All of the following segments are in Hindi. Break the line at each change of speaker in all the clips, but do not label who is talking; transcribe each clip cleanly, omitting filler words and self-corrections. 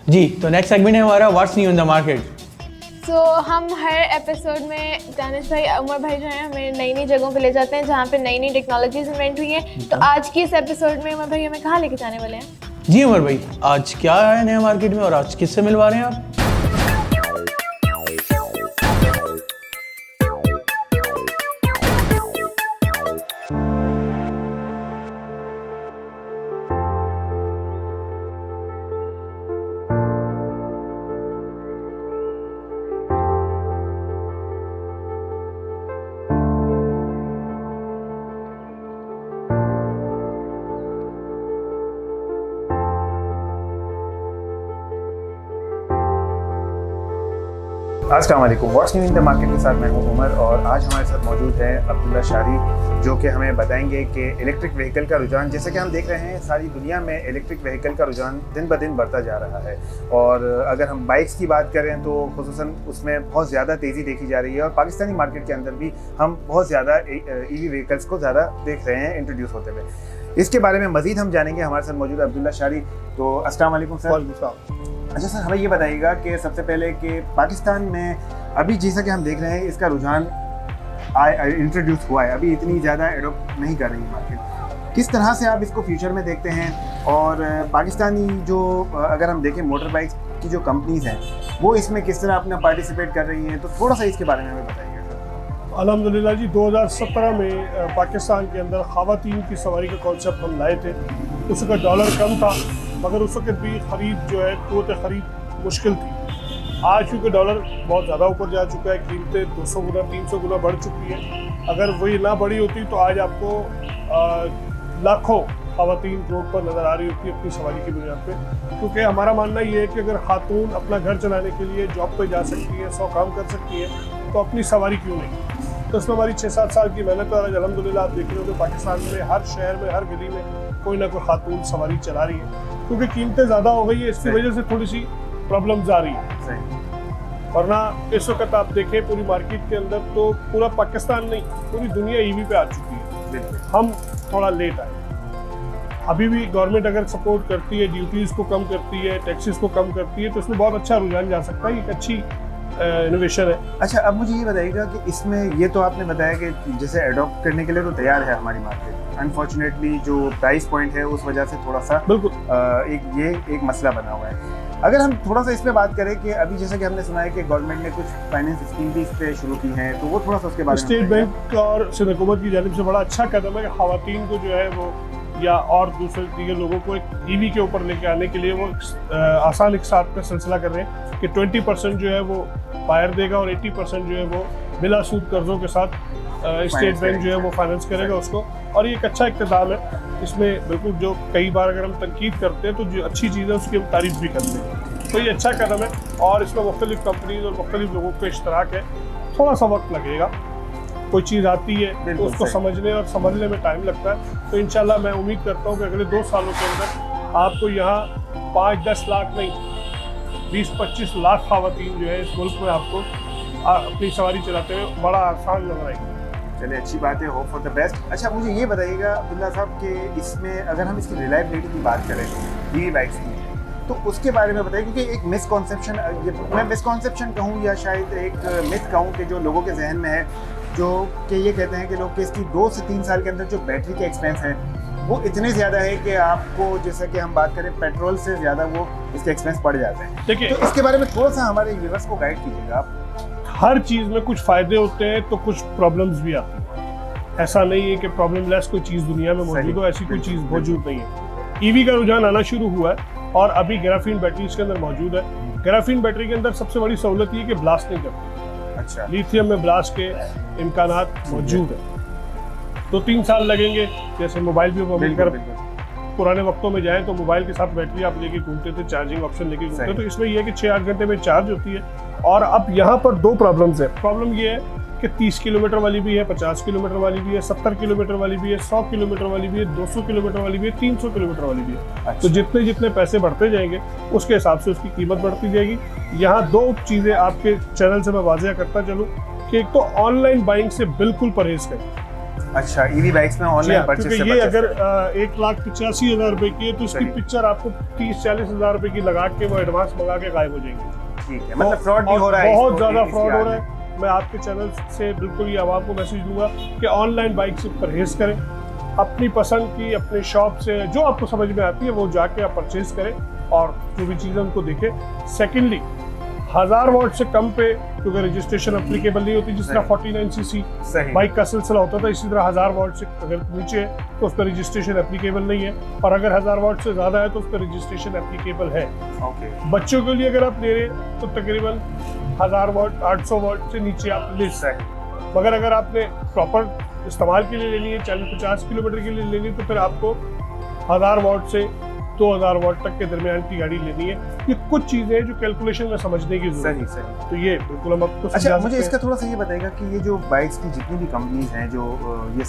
जी, तो नेक्स्ट सेगमेंट है हमारा what's new in the market.
तो हम हर एपिसोड में दानिश भाई, उमर भाई जो है हमें नई नई जगहों पे ले जाते हैं जहाँ पे नई नई टेक्नोलॉजीज इन्वेंट हुई है। तो आज की इस एपिसोड में उमर भाई हमें कहाँ लेके जाने वाले हैं?
जी उमर भाई, आज क्या है नया मार्केट में और आज किससे मिलवा रहे हैं आप?
अस्सलाम वालेकुम। What's new in the market के साथ मैं हूं उमर और आज हमारे साथ मौजूद है अब्दुल्ला शारी, जो कि हमें बताएंगे कि इलेक्ट्रिक व्हीकल का रुझान, जैसे कि हम देख रहे हैं सारी दुनिया में इलेक्ट्रिक व्हीकल का रुझान दिन ब दिन बढ़ता जा रहा है। और अगर हम बाइक्स की बात करें तो खुसूसन उसमें बहुत ज़्यादा तेज़ी देखी जा रही है और पाकिस्तानी मार्केट के अंदर भी हम बहुत ज़्यादा ईवी व्हीकल्स को ज़्यादा देख रहे हैं इंट्रोड्यूस होते हुए। इसके बारे में मज़ीद हम जानेंगे। हमारे साथ मौजूद अब्दुल्ला शारी। तो अस्सलाम वालेकुम सर। अच्छा सर, हमें ये बताइएगा कि सबसे पहले कि पाकिस्तान में अभी जैसा कि हम देख रहे हैं इसका रुझान इंट्रोड्यूस हुआ है, अभी इतनी ज़्यादा एडोप्ट नहीं कर रही है मार्केट। किस तरह से आप इसको फ्यूचर में देखते हैं? और पाकिस्तानी जो अगर हम देखें मोटर बाइक्स की जो कंपनीज़ हैं वो इसमें किस तरह अपना पार्टिसिपेट कर रही हैं, तो थोड़ा सा इसके बारे में हमें बताइए सर।
अल्हम्दुलिल्लाह जी, 2017 में पाकिस्तान के अंदर ख़वातीन की सवारी का कॉन्सेप्ट हम लाए थे। उसका डॉलर कम था मगर उस वक्त भी ख़रीद जो है क़ुव्वत ख़रीद मुश्किल थी। आज चूँकि डॉलर बहुत ज़्यादा ऊपर जा चुका है, कीमतें 200 गुना 300 गुना बढ़ चुकी है। अगर वही ना बढ़ी होती तो आज आपको लाखों ख़वातीन रोड पर नज़र आ रही होती अपनी सवारी की बुनियाद पे। क्योंकि हमारा मानना ये है कि अगर खातून अपना घर चलाने के लिए जॉब पे जा सकती है, 100 काम कर सकती है, तो अपनी सवारी क्यों नहीं? तो इसमें हमारी 6-7 साल की मेहनत है और अल्हम्दुलिल्लाह आप देख रहे हो कि पाकिस्तान में हर शहर में हर गली में कोई ना कोई खातून सवारी चला रही है। क्योंकि कीमतें ज़्यादा हो गई है, इसकी वजह से थोड़ी सी प्रॉब्लम्स आ रही है। वरना इस वक्त आप देखें पूरी मार्केट के अंदर तो पूरा पाकिस्तान नहीं, पूरी दुनिया ईवी पे आ चुकी है। हम थोड़ा लेट आए। अभी भी गवर्नमेंट अगर सपोर्ट करती है, ड्यूटीज़ को कम करती है, टैक्सेस को कम करती है, तो इसमें बहुत अच्छा रुझान जा सकता है। एक अच्छी इनोवेशन है।
अच्छा, अब मुझे ये बताइएगा कि इसमें ये तो आपने बताया कि जैसे अडॉप्ट करने के लिए तो तैयार है हमारी मार्केट, अनफॉर्चुनेटली जो प्राइस पॉइंट है उस वजह से थोड़ा सा
बिल्कुल
एक मसला बना हुआ है। अगर हम थोड़ा सा इस पे बात करें कि अभी जैसे कि हमने सुना है कि गवर्नमेंट ने कुछ फाइनेंस स्कीम भी इस पे शुरू की हैं, तो वो थोड़ा सा उसके बारे में।
स्टेट बैंक और सिंध हुकूमत की जानिब से बड़ा अच्छा कदम है कि ख़वातीन को जो है वो या और दूसरे दीगर लोगों को एक ईवी के ऊपर लेके आने के लिए वो आसान एक साथ का सिलसिला कर रहे हैं कि 20% जो है वो बायर देगा और 80% जो है वो बिला सूद कर्जों के साथ स्टेट बैंक जो है वो फाइनेंस करेगा उसको। और ये एक अच्छा इक़्तिदार है। इसमें बिल्कुल जो कई बार अगर हम तनकीद करते हैं तो जो अच्छी चीज़ है उसकी हम तारीफ भी करते हैं। तो ये अच्छा कदम है और इसमें मुख्तलिफ कंपनीज और मुख्तलिफ लोगों का इश्तराक है। थोड़ा सा वक्त लगेगा, कोई चीज़ आती है तो उसको समझने और समझने में टाइम लगता है। तो इंशाल्लाह मैं उम्मीद करता हूँ कि अगले 2 सालों के अंदर आपको यहाँ 5-10 लाख नहीं 20-25 लाख ख़वातीन जो है इस मुल्क में आपको अपनी सवारी चलाते हुए बड़ा आसान नजर आएगी।
चलिए, अच्छी बात है, होप फॉर द बेस्ट। अच्छा, मुझे ये बताइएगा अब्दुल्ला साहब कि इसमें अगर हम इसकी रिलायबिलिटी की बात करें ईवी बाइक्स की, तो उसके बारे में बताइए। क्योंकि एक मिसकॉन्सेप्शन, मैं मिसकॉन्सेप्शन कहूँ या शायद एक मिथ कहूँ कि जो लोगों के जहन में है, जो कि ये कहते हैं कि लोग कि इसकी 2 से 3 साल के अंदर जो बैटरी के एक्सपेंस है वो इतने ज़्यादा है कि आपको, जैसा कि हम बात करें, पेट्रोल से ज़्यादा वो इसके एक्सपेंस पड़ जाते हैं।
देखिए,
तो इसके बारे में थोड़ा सा हमारे व्यूअर्स को गाइड कीजिएगा आप।
हर चीज़ में कुछ फ़ायदे होते हैं तो कुछ प्रॉब्लम्स भी आती हैं। ऐसा नहीं है कि प्रॉब्लम लेस कोई चीज़ दुनिया में मौजूद हो, ऐसी कोई चीज़ मौजूद नहीं है। ईवी का रुझान आना शुरू हुआ है और अभी ग्राफीन बैटरी इसके अंदर मौजूद है। ग्राफीन बैटरी के अंदर सबसे बड़ी सहूलत ये कि ब्लास्ट नहीं करती।
अच्छा,
लिथियम में ब्लास्ट के इम्कानात मौजूद है। 2-3 साल लगेंगे, जैसे मोबाइल भी अगर पुराने वक्तों में जाएं तो मोबाइल के साथ बैटरी आप लेके घूमते थे, चार्जिंग ऑप्शन लेके घूमते थे, तो इसमें यह है कि 6-8 घंटे में चार्ज होती है। और अब यहाँ पर 2 प्रॉब्लम्स है। प्रॉब्लम ये है कि 30 किलोमीटर वाली भी है, 50 किलोमीटर वाली भी है, 70 किलोमीटर वाली भी है, 100 किलोमीटर वाली भी है, 200 किलोमीटर वाली भी है, 300 किलोमीटर वाली भी है।
अच्छा।
तो जितने जितने पैसे बढ़ते जाएंगे उसके हिसाब से उसकी कीमत बढ़ती जाएगी। यहाँ 2 चीज़ें आपके चैनल से मैं वाज़ेह करता चलूँ कि एक तो ऑनलाइन बाइंग से बिल्कुल परहेज़ करें।
अच्छा, ईवी बाइक्स में ऑनलाइन परचेज से
क्योंकि ये
purchase
अगर
करें।
1,85,000 रुपए की है तो इसकी
सही।
पिक्चर आपको 30-40 हज़ार रुपए की लगा के वो एडवांस मंगा के गायब हो जाएंगे।
ठीक है, मतलब फ्रॉड भी
और
हो रहा है,
बहुत
इसको
ज्यादा
इसकी
फ्रॉड हो
आड़
रहा
में।
है। मैं आपके चैनल से बिल्कुल ये आवाम को मैसेज दूंगा कि ऑनलाइन बाइक से परहेज करें, अपनी पसंद की अपने शॉप से जो आपको समझ में आती है वो जाके आप परचेज करें और जो भी चीज़ें उनको देखें। सेकेंडली 1000 वॉट से कम पे क्योंकि रजिस्ट्रेशन अप्लीकेबल नहीं होती, जिस तरह 49 सीसी
सही।
बाइक का सिलसिला होता था, इसी तरह 1000 वॉट से अगर नीचे है तो उस पर रजिस्ट्रेशन एप्लीकेबल नहीं है, और अगर 1000 वॉट से ज़्यादा है तो उस पर रजिस्ट्रेशन एप्लीकेबल है।
ओके,
बच्चों के लिए अगर आप ले रहे हैं तो तकरीबन 1000 वॉट 800 वॉट से नीचे आप ले सकते हैं।
सही।
मगर अगर आपने प्रॉपर इस्तेमाल के लिए लेनी है, 40-50 किलोमीटर के लिए लेनी है, तो फिर आपको 1000 वॉट से 2000 वॉट तक के दरमियान की गाड़ी लेनी है। ये कुछ चीज़ें हैं जो कैलकुलेशन में समझने की जरूरत
सही
है।
सही।
तो ये बिल्कुल हम आपको
अच्छा,
समझा
मुझे
सकते
इसका
हैं।
थोड़ा सा ये बताएगा कि ये जो बाइक्स की जितनी भी कंपनीज हैं जो ये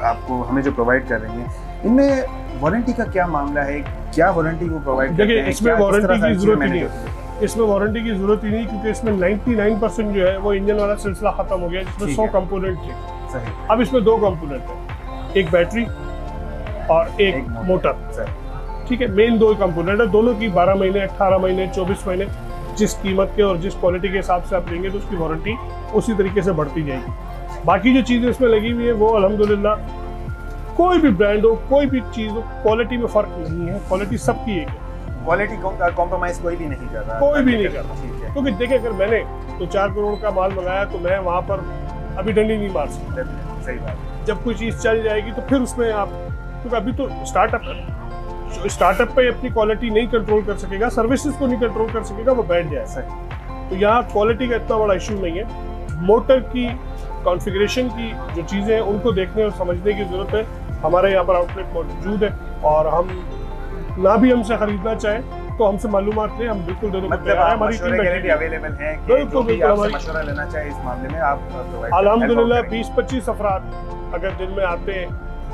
आपको हमें जो प्रोवाइड कर रही हैं, इनमें वारंटी का क्या मामला है? क्या वारंटी को प्रोवाइड करते
देखिए,
हैं?
इसमें
क्या- किस
वारंटी
तरह
की
सारी
जरूरत
चीज़ें
ही नहीं
manage होती हैं?
है। इसमें वारंटी की जरूरत ही नहीं, क्योंकि इसमें 99% जो है वो इंजन वाला सिलसिला खत्म हो गया, जिसमें
ठीक
100
है।
कंपोनेंट थे।
सही।
अब इसमें 2 कंपोनेंट है, एक बैटरी और एक मोटर।
सही।
ठीक है, मेन 2 कंपोनेंट है, दोनों की 12 महीने 18 महीने 24 महीने जिस कीमत के और जिस क्वालिटी के हिसाब से आप लेंगे तो उसकी वारंटी उसी तरीके से बढ़ती जाएगी। बाकी जो चीज़ें इसमें लगी हुई है वो अल्हम्दुलिल्लाह कोई भी ब्रांड हो, कोई भी चीज़ हो, क्वालिटी में फ़र्क नहीं है, क्वालिटी सबकी एक है,
क्वालिटी कॉम्प्रोमाइज कोई भी नहीं कर रहा।
कोई भी नहीं कर रहा।
ठीक है।
क्योंकि देखिए, अगर मैंने तो 4 करोड़ का माल मंगाया तो मैं वहाँ पर अभी डंडी नहीं मार सकता।
सही बात है।
जब कोई चीज़ चल जाएगी तो फिर उसमें आप, क्योंकि अभी तो स्टार्टअप है, जो स्टार्टअप पे अपनी क्वालिटी नहीं कंट्रोल कर सकेगा, सर्विसेज को नहीं कंट्रोल कर सकेगा, वो बैठ जाए।
सही।
तो यहाँ क्वालिटी का इतना बड़ा इशू नहीं है, मोटर की कॉन्फ़िगरेशन की जो चीज़ें हैं उनको देखने और समझने की ज़रूरत है। हमारे यहाँ पर आउटलेट मौजूद है, और हम ना भी हमसे खरीदना चाहें तो हमसे मालूमात लें, हम बिल्कुल देने को
मतलब
तैयार हैं।
आप
हमारी
मशवरे के लिए भी
टीम
अवेलेबल हैं कि
बिल्कुल,
जो भी
बिल्कुल,
आपसे
हमारी-
मशवरा लेना चाहे इस मामले में आप प्रोवाइड
अल्हम्दुलिल्लाह 20-25 अफराद अगर दिन में आते हैं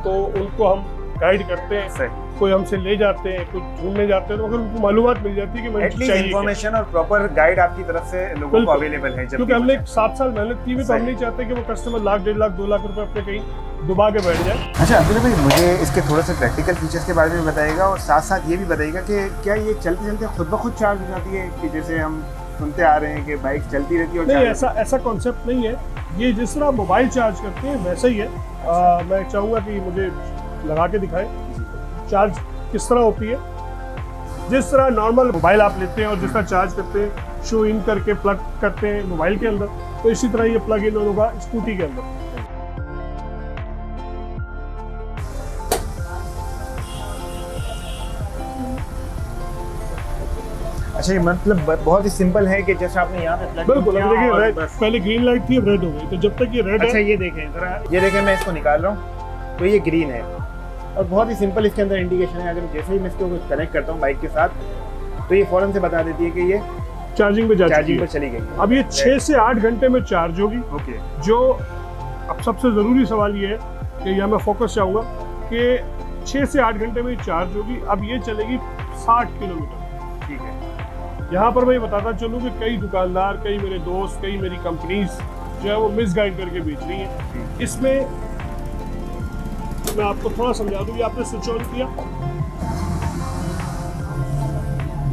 तो उनको हम गाइड करते हैं।
सही।
कोई हमसे ले जाते हैं, कोई ढूंढने जाते हैं, तो अगर उनको मालूमात मिल जाती है कि मुझे
एटलीस्ट
चाहिए क्या।
इंफॉर्मेशन और प्रॉपर गाइड आपकी तरफ से लोगों को
बिल्कुल।
अवेलेबल है। जब
क्योंकि
भी
हमने
हो
7 साल मेहनत की हुई, तो
सही।
हम नहीं चाहते कि वो कस्टमर लाख 1.5 लाख 2 लाख रुपए अपने कहीं डुबा के बैठ जाए।
जाए। अच्छा अब्दुल्ला भाई, मुझे इसके थोड़े से प्रैक्टिकल फीचर्स के बारे में बताइएगा, और साथ साथ ये भी बताइएगा कि क्या ये चलते चलते खुद ब खुद चार्ज हो जाती है, कि जैसे हम सुनते आ रहे हैं कि बाइक चलती रहती है और
नहीं,
charge
ऐसा कॉन्सेप्ट नहीं है। ये जिस तरह मोबाइल चार्ज करते हैं वैसा ही है। मैं चाहूँगा कि मुझे लगा के दिखाएं चार्ज किस तरह होती है। जिस तरह नॉर्मल मोबाइल आप लेते हैं और जिस तरह चार्ज करते हैं, शो इन करके प्लग करते हैं मोबाइल के अंदर, तो इसी तरह ये प्लग इन होगा स्कूटी के अंदर।
अच्छा, ये मतलब बहुत ही सिंपल है कि जैसे आपने यहाँ पे plug
बिल्कुल।
किया
अब देखिए,
और
रेड
बस।
पहले ग्रीन लाइट थी, अब रेड हो गई, तो जब तक ये रेड
अच्छा
है।
ये देखें जरा, ये देखें, मैं इसको निकाल रहा हूँ तो ये ग्रीन है, और बहुत ही सिंपल इसके अंदर इंडिकेशन है। अगर जैसे ही मैं इसको कनेक्ट करता हूँ बाइक के साथ, तो ये फौरन से बता देती है कि ये
चार्जिंग पे जा चुकी
चार्जिंग
है।
पर चली गई है।
अब ये 6 से 8 घंटे में चार्ज होगी।
ओके।
जो अब सबसे ज़रूरी सवाल ये है कि यहाँ मैं फोकस चाहूँगा कि 6 से 8 घंटे में चार्ज होगी। अब ये चलेगी 60 किलोमीटर।
ठीक है।
यहाँ पर मैं बताता चलूँ कि कई दुकानदार, कई मेरे दोस्त, कई मेरी कंपनीज जो है वो मिसगाइड करके बेच रही हैं। इसमें मैं आपको थोड़ा समझा दूँ कि आपने स्विच ऑन किया,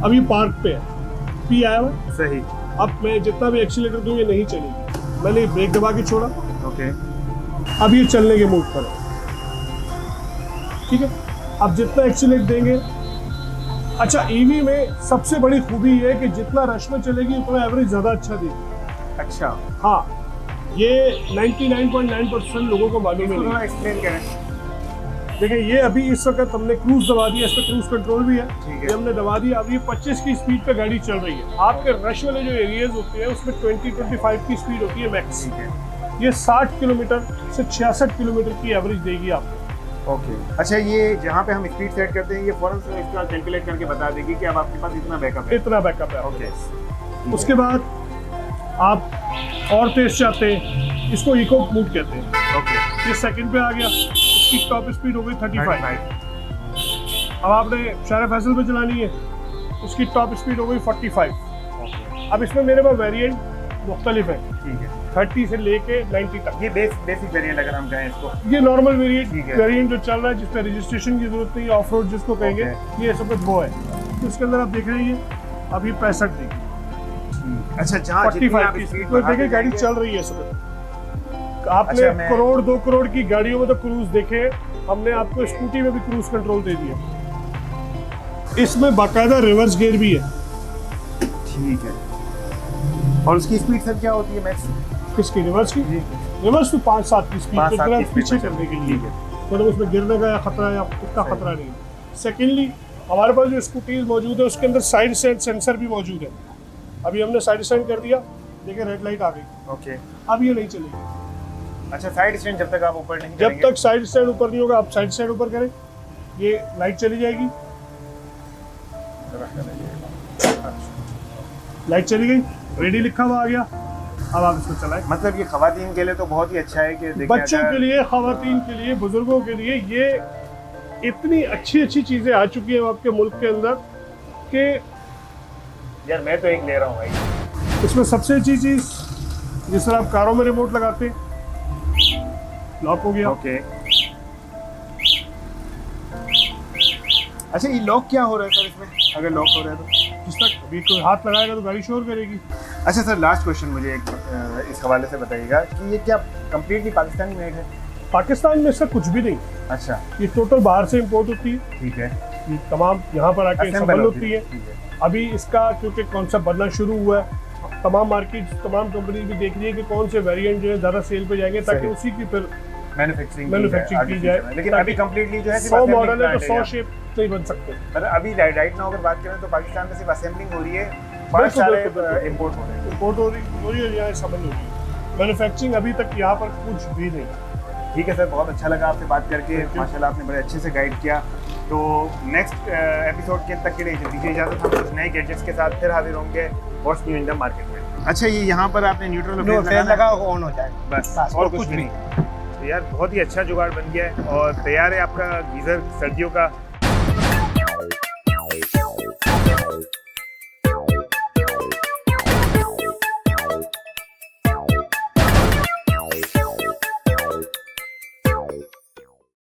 अभी पार्क पे है, पी आया हुआ,
सही।
अब मैं जितना भी एक्सीलेटर दूँ ये नहीं चलेगी। मैंने ब्रेक दबा के छोड़ा,
ओके।
अब ये चलने के मूड पर है। ठीक है, अब जितना एक्सीलेट देंगे। अच्छा, ईवी में सबसे बड़ी खूबी ये है कि जितना रश में चलेगी उतना एवरेज ज़्यादा अच्छा देगी।
अच्छा,
हाँ, ये 99.9% लोगों को मालूम
इसको
है।
थोड़ा एक्सप्लेन करें।
देखिए, ये अभी इस वक्त हमने क्रूज दबा दिया, इस पर क्रूज कंट्रोल भी है।
ठीक है।
ये हमने दबा दिया, अब ये 25 की स्पीड पे गाड़ी चल रही है। आपके रश वाले जो एरियाज होते हैं उसमें 20-25 की स्पीड होती है मैक्स।
ठीक है।
ये 60 किलोमीटर से 66 किलोमीटर की एवरेज देगी आपको।
ओके। अच्छा, ये जहाँ पे हम स्पीड सेट करते हैं, ये फौरन से इसका कैलकुलेट करके बता देगी कि अब आपके पास इतना बैकअप है।
इतना बैकअप है।
ओके।
उसके बाद आप और तेज चाहते हैं, इसको इको मूड कहते हैं।
ओके।
ये सेकंड पे आ गया, इसकी टॉप स्पीड हो गई 35। अब आपने शारा फैसल पे चलानी है, उसकी टॉप स्पीड हो गई 45।
ओके।
अब इसमें मेरे पास वेरिएंट मुख्तलिफ है।
ठीक है।
30 से लेके 90 तक।
ये बेसिक वेरिएंट अगर हम कहें इसको,
ये नॉर्मल
ठीक है।
वेरिएंट जो चल रहा है जिसमें रजिस्ट्रेशन की जरूरत नहीं है, ऑफ रोड जिसको कहेंगे, ये सब कुछ वो है। तो इसके अंदर आप देख रहे हैं ये अभी 65 दी,
अच्छा जहाँ जितनी
45
आप
की
स्पीड
तो देखिए गाड़ी चल रही है इस वक्त। आपने
अच्छा, मैं-
करोड़ 2 करोड़ की गाड़ियों में तो क्रूज देखे, हमने आपको स्कूटी में भी क्रूज कंट्रोल दे दिया। इसमें बाकायदा रिवर्स गियर भी है।
ठीक है। और उसकी स्पीड सर क्या होती है मैक्स?
किसकी? रिवर्स की? रिवर्स तो 5-7 की स्पीड
5-7 की
पीछे
स्पीड
करने के
ठीक
लिए,
है।
मतलब उसमें गिरने का या खतरा या इतना खतरा नहीं है। सेकेंडली हमारे पास जो स्कूटीज मौजूद है उसके अंदर साइड स्टैंड सेंसर भी मौजूद है। अभी हमने साइड स्टैंड कर दिया, देखिए रेड लाइट आ गई,
ओके।
अब ये नहीं चलेगी।
अच्छा साइड स्टैंड जब तक आप ऊपर नहीं
जब
करेंगे,
तक साइड स्टैंड ऊपर नहीं होगा, आप साइड स्टैंड ऊपर करें, ये लाइट चली जाएगी, लाइट चली गई, रेडी लिखा हुआ आ गया। अब आप इसको चलाएं।
मतलब ये खवातीन के लिए तो बहुत ही अच्छा है कि देखिए
बच्चों
अगर-
के लिए, खवातीन के लिए, बुजुर्गों के लिए ये इतनी अच्छी अच्छी चीजें आ चुकी हैं आपके मुल्क के अंदर कि
यार मैं तो एक ले रहा हूँ भाई।
इसमें सबसे अच्छी चीज, जिस तरह आप कारों में रिमोट लगाते हैं, लॉक हो गया।
ओके। अच्छा ये लॉक क्या हो रहा है सर इसमें, अगर लॉक हो रहा है तो?
जिस तक अभी कोई हाथ लगाएगा तो गाड़ी शोर करेगी।
अच्छा सर लास्ट क्वेश्चन मुझे एक इस हवाले से बताइएगा कि ये क्या कम्प्लीटली पाकिस्तानी मेड है?
पाकिस्तान में इसका कुछ भी नहीं,
अच्छा
ये टोटल बाहर से इंपोर्ट होती है,
ठीक है।
ये तमाम यहाँ पर आके
Assemble
असेंबल होती है।
ठीक है।
अभी इसका क्योंकि कॉन्सेप्ट बनना शुरू हुआ है, तमाम मार्केट, तमाम कंपनीज भी देख रही है कि कौन से वेरिएंट जो है ज़्यादा सेल पे जाएंगे, ताकि
सही।
उसी की फिर
मैन्युफैक्चरिंग की जाए, लेकिन अभी कम्प्लीटली जो है
100 मॉडल है तो 100 शेप नहीं बन सकते।
मतलब अभी राइट नाउ अगर बात करें तो पाकिस्तान में सिर्फ असेंबलिंग हो रही है, बहुत
बिल्कुल,
सारे
बिल्कुल।
इंपोर्ट हो रहे हैं।
इंपोर्ट हो रही है, यहाँ समझ हो रही है। मैन्युफैक्चरिंग अभी तक यहाँ पर कुछ भी नहीं।
ठीक है सर, बहुत अच्छा लगा आपसे बात करके, माशाल्लाह आपने बड़े अच्छे से गाइड किया। तो नेक्स्ट एपिसोड के तक के लिए दीजिए इजाज़त, हम कुछ नए गैजेट्स के साथ फिर हाजिर होंगे what's new in the market में। अच्छा ये यहाँ पर आपने न्यूट्रल
फेस लगा ऑन हो जाए
बस
बस,
और कुछ भी नहीं। तो यार बहुत ही अच्छा जुगाड़ बन गया है और तैयार है आपका गीज़र सर्दियों का